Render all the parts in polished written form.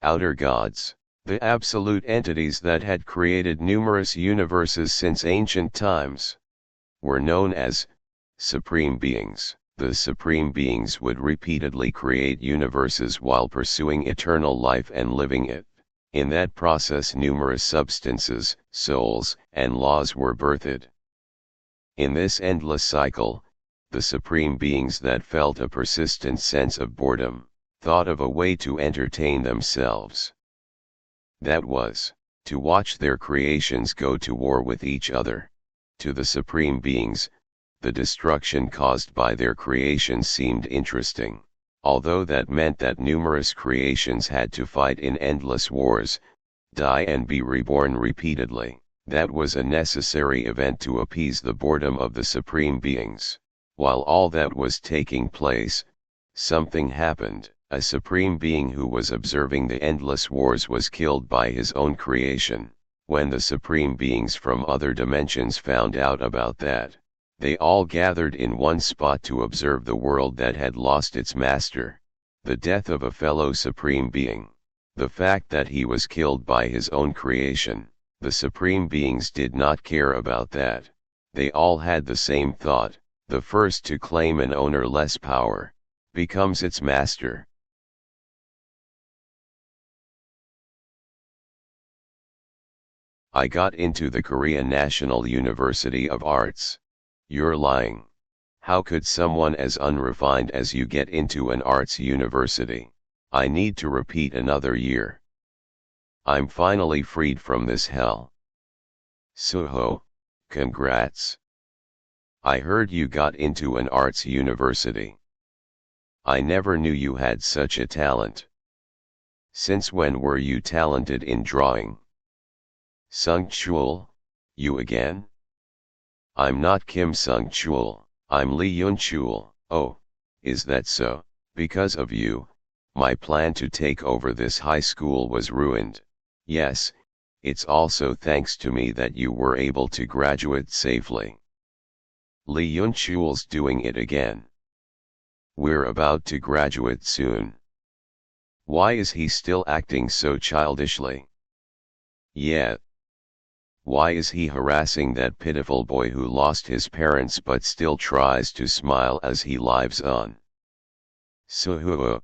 Outer gods, the absolute entities that had created numerous universes since ancient times, were known as supreme beings. The supreme beings would repeatedly create universes while pursuing eternal life and living it. In that process numerous substances, souls, and laws were birthed. In this endless cycle, the supreme beings that felt a persistent sense of boredom, thought of a way to entertain themselves. That was, to watch their creations go to war with each other. To the supreme beings, the destruction caused by their creations seemed interesting. Although that meant that numerous creations had to fight in endless wars, die and be reborn repeatedly, that was a necessary event to appease the boredom of the supreme beings. While all that was taking place, something happened. A supreme being who was observing the endless wars was killed by his own creation. When the supreme beings from other dimensions found out about that, they all gathered in one spot to observe the world that had lost its master. The death of a fellow supreme being. The fact that he was killed by his own creation. The supreme beings did not care about that. They all had the same thought. The first to claim an owner-less power becomes its master. I got into the Korean National University of Arts. You're lying. How could someone as unrefined as you get into an arts university? I need to repeat another year. I'm finally freed from this hell. Suho, congrats. I heard you got into an arts university. I never knew you had such a talent. Since when were you talented in drawing? Sung Chul, you again? I'm not Kim Sung Chul, I'm Lee Yun Chul. Oh, is that so? Because of you, my plan to take over this high school was ruined. Yes, it's also thanks to me that you were able to graduate safely. Lee Yun Chul's doing it again. We're about to graduate soon. Why is he still acting so childishly? Yeah. Why is he harassing that pitiful boy who lost his parents but still tries to smile as he lives on? Suhua.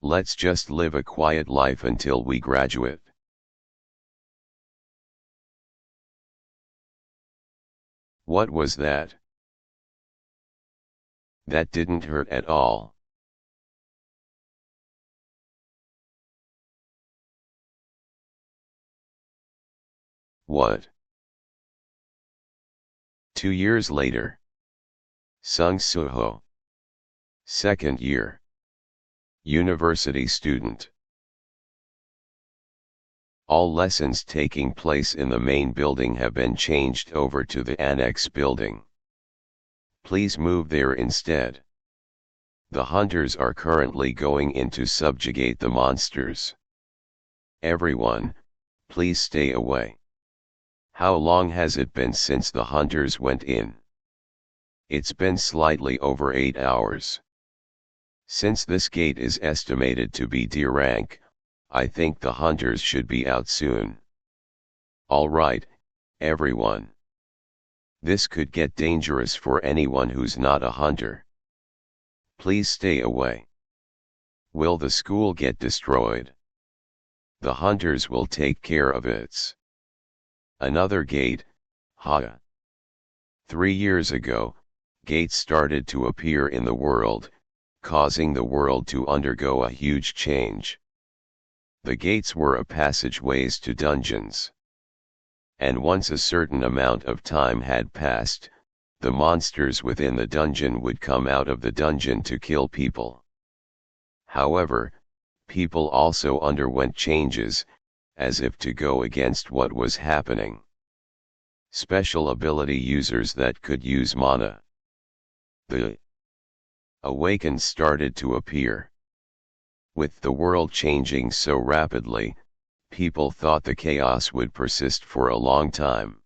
Let's just live a quiet life until we graduate. What was that? That didn't hurt at all. What? 2 years later. Sung Suho. Second year. University student. All lessons taking place in the main building have been changed over to the annex building. Please move there instead. The hunters are currently going in to subjugate the monsters. Everyone, please stay away. How long has it been since the hunters went in? It's been slightly over 8 hours. Since this gate is estimated to be D rank, I think the hunters should be out soon. Alright, everyone. This could get dangerous for anyone who's not a hunter. Please stay away. Will the school get destroyed? The hunters will take care of it. Another gate, ha. 3 years ago, gates started to appear in the world, causing the world to undergo a huge change. The gates were passageways to dungeons. And once a certain amount of time had passed, the monsters within the dungeon would come out of the dungeon to kill people. However, people also underwent changes, as if to go against what was happening. Special ability users that could use mana. The awakened started to appear. With the world changing so rapidly, people thought the chaos would persist for a long time.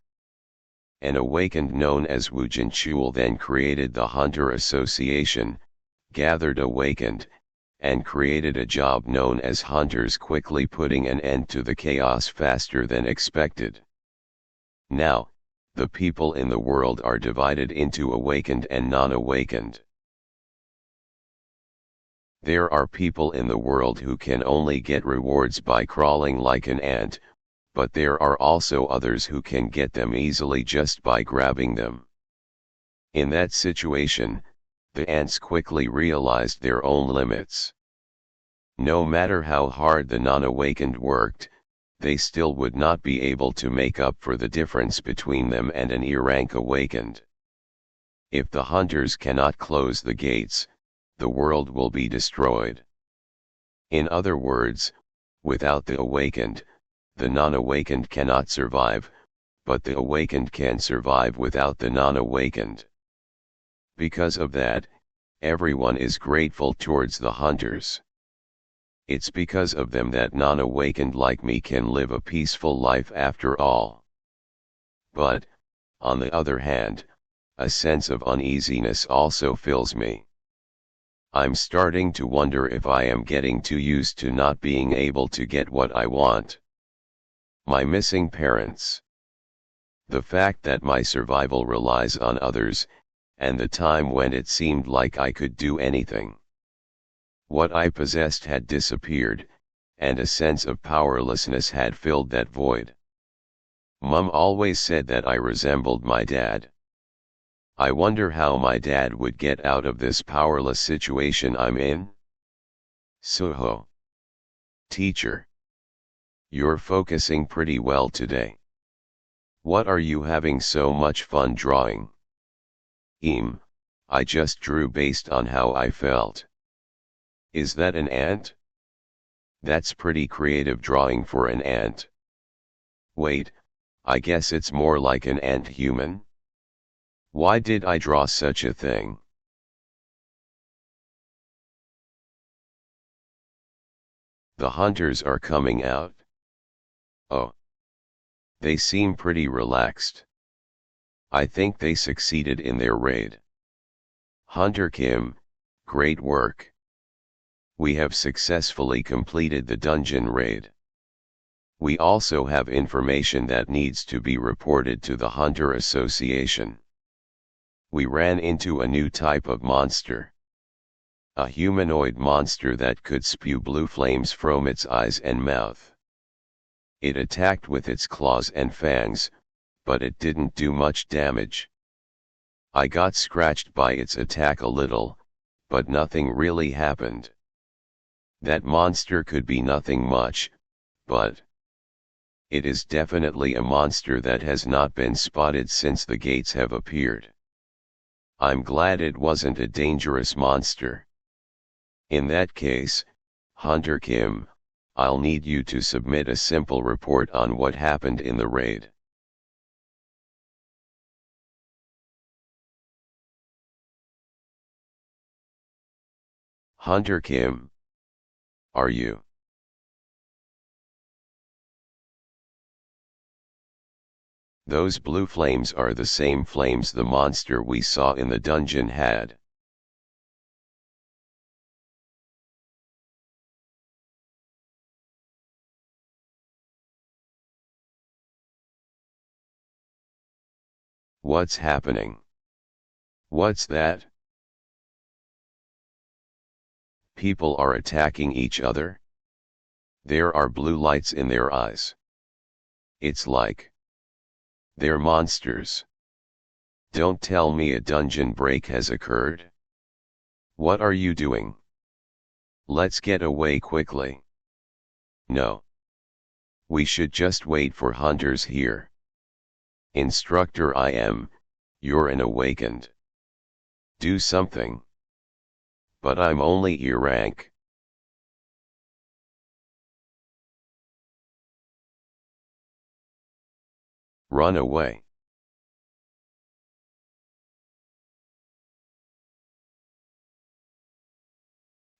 An awakened known as Wujin Chul then created the Hunter Association, gathered awakened, and created a job known as hunters, quickly putting an end to the chaos faster than expected. Now, the people in the world are divided into awakened and non-awakened. There are people in the world who can only get rewards by crawling like an ant, but there are also others who can get them easily just by grabbing them. In that situation, the ants quickly realized their own limits. No matter how hard the non-awakened worked, they still would not be able to make up for the difference between them and an E-rank awakened. If the hunters cannot close the gates, the world will be destroyed. In other words, without the awakened, the non-awakened cannot survive, but the awakened can survive without the non-awakened. Because of that, everyone is grateful towards the hunters. It's because of them that non-awakened like me can live a peaceful life after all. But, on the other hand, a sense of uneasiness also fills me. I'm starting to wonder if I am getting too used to not being able to get what I want. My missing parents. The fact that my survival relies on others, and the time when it seemed like I could do anything. What I possessed had disappeared, and a sense of powerlessness had filled that void. Mum always said that I resembled my dad. I wonder how my dad would get out of this powerless situation I'm in? Suho. Teacher. You're focusing pretty well today. What are you having so much fun drawing? I just drew based on how I felt. Is that an ant? That's pretty creative drawing for an ant. Wait, I guess it's more like an ant human. Why did I draw such a thing? The hunters are coming out. Oh. They seem pretty relaxed. I think they succeeded in their raid. Hunter Kim, great work. We have successfully completed the dungeon raid. We also have information that needs to be reported to the Hunter Association. We ran into a new type of monster. A humanoid monster that could spew blue flames from its eyes and mouth. It attacked with its claws and fangs, but it didn't do much damage. I got scratched by its attack a little, but nothing really happened. That monster could be nothing much, but it is definitely a monster that has not been spotted since the gates have appeared. I'm glad it wasn't a dangerous monster. In that case, Hunter Kim, I'll need you to submit a simple report on what happened in the raid. Hunter Kim. Are you? Those blue flames are the same flames the monster we saw in the dungeon had. What's happening? What's that? People are attacking each other? There are blue lights in their eyes. It's like they're monsters. Don't tell me a dungeon break has occurred. What are you doing? Let's get away quickly. No. We should just wait for hunters here. Instructor I am, you're an awakened. Do something. But I'm only E rank. Run away.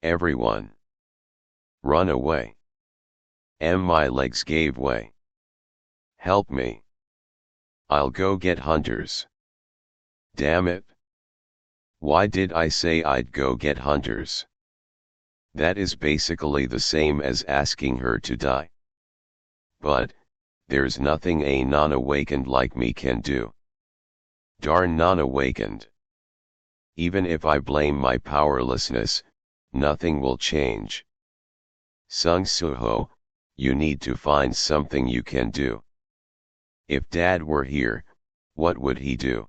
Everyone. Run away. My legs gave way. Help me. I'll go get hunters. Damn it. Why did I say I'd go get hunters? That is basically the same as asking her to die. But, there's nothing a non-awakened like me can do. Darn non-awakened. Even if I blame my powerlessness, nothing will change. Sung Suho, you need to find something you can do. If Dad were here, what would he do?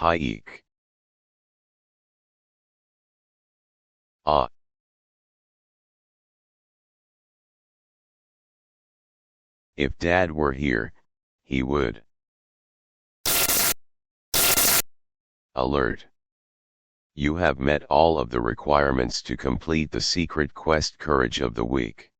Hayek. Ah. If Dad were here, he would. Alert. You have met all of the requirements to complete the secret quest Courage of the Week.